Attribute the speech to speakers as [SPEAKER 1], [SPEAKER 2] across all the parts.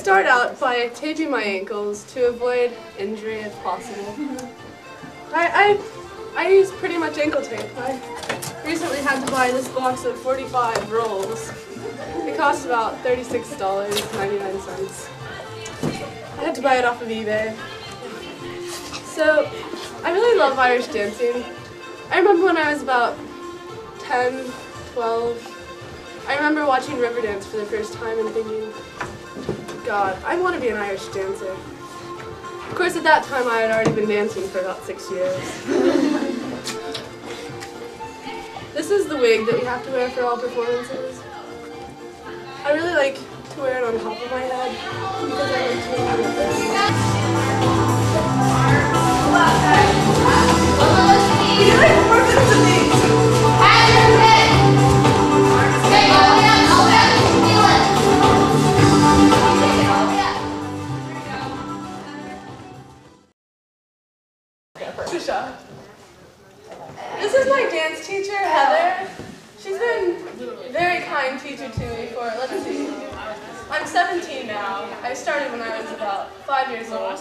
[SPEAKER 1] start out by taping my ankles to avoid injury if possible. I use pretty much ankle tape. I recently had to buy this box of 45 rolls. It cost about $36.99. I had to buy it off of eBay. So, I really love Irish dancing. I remember when I was about 10, 12, I remember watching Riverdance for the first time and thinking, God, I want to be an Irish dancer. Of course, at that time, I had already been dancing for about 6 years. This is the wig that you have to wear for all performances. I really like to wear it on top of my head because I like to make it look Tricia. This is my dance teacher, Heather. She's been a very kind teacher to me for, let's see, I'm 17 now. I started when I was about 5 years old.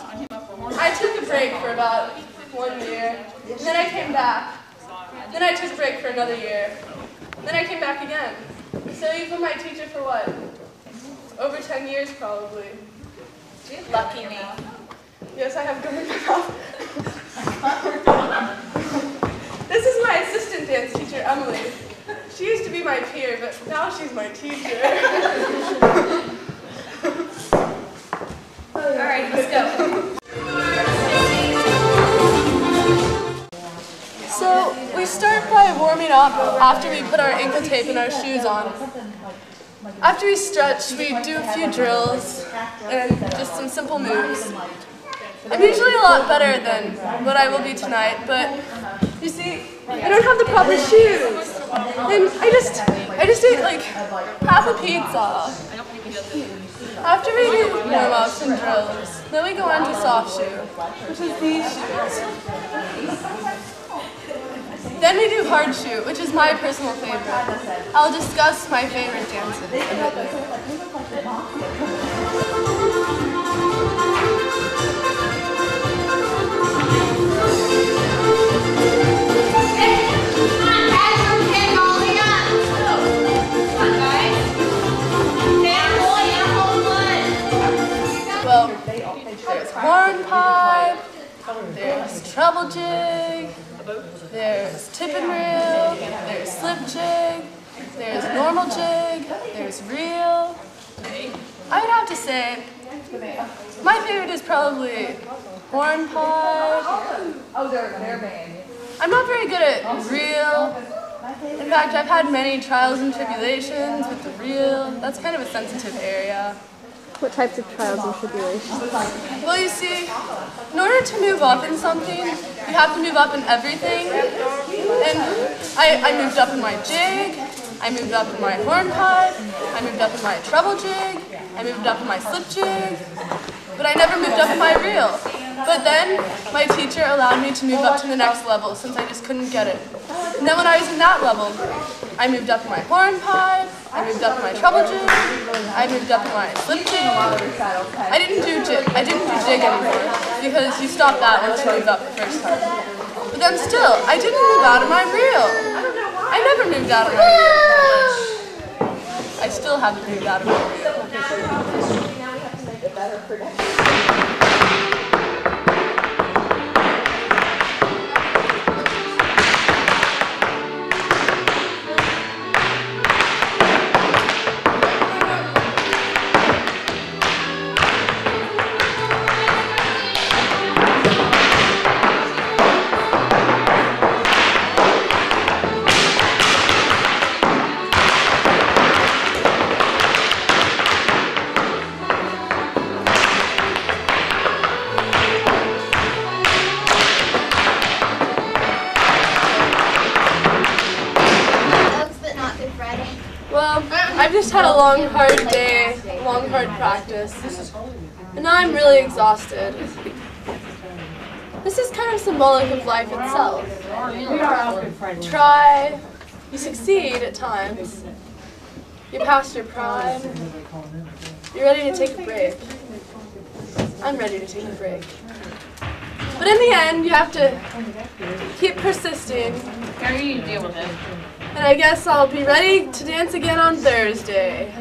[SPEAKER 1] I took a break for about 1 year, and then I came back. Then I took a break for another year. Then I came back again. So you've been my teacher for what? Over 10 years probably.
[SPEAKER 2] Lucky me.
[SPEAKER 1] Yes, I have gum in my mouth. This is my assistant dance teacher, Emily. She used to be my peer, but now she's my teacher.
[SPEAKER 2] Alright, let's go.
[SPEAKER 1] So, we start by warming up after we put our ankle tape and our shoes on. After we stretch, we do a few drills and just some simple moves. I'm usually a lot better than what I will be tonight, but you see, I don't have the proper shoes. And I just ate like half a pizza. After we do warm-ups and drills, then we go on to soft shoe, which is these shoes. Then we do hard shoe, which is my personal favorite. I'll discuss my favorite dances a bit later. Well, there's hornpipe, there's treble jig, there's tip and reel, there's slip jig, there's normal jig, there's reel. I would have to say, my favorite is probably hornpipe. I'm not very good at reel. In fact, I've had many trials and tribulations with the reel. That's kind of a sensitive area.
[SPEAKER 3] What types of trials and tribulations?
[SPEAKER 1] Well, you see, in order to move up in something, you have to move up in everything. And I moved up in my jig, I moved up in my hornpipe, I moved up in my treble jig, I moved up in my slip jig, but I never moved up in my reel. But then, my teacher allowed me to move up to the next level since I just couldn't get it. And then when I was in that level, I moved up in my hornpipe, I moved up in my treble jig, I moved up in my slip jig. I didn't do jig anymore because you stopped that once you moved up the first time. But then still, I didn't move out of my reel. I never moved out of my reel. I still haven't moved out of my reel. Well, I've just had a long, hard day, long, hard practice, and now I'm really exhausted. This is kind of symbolic of life itself. Try, you succeed at times, you pass your prime, you're ready to take a break. I'm ready to take a break. But in the end, you have to keep persisting.
[SPEAKER 2] How do you deal with it?
[SPEAKER 1] And I guess I'll be ready to dance again on Thursday.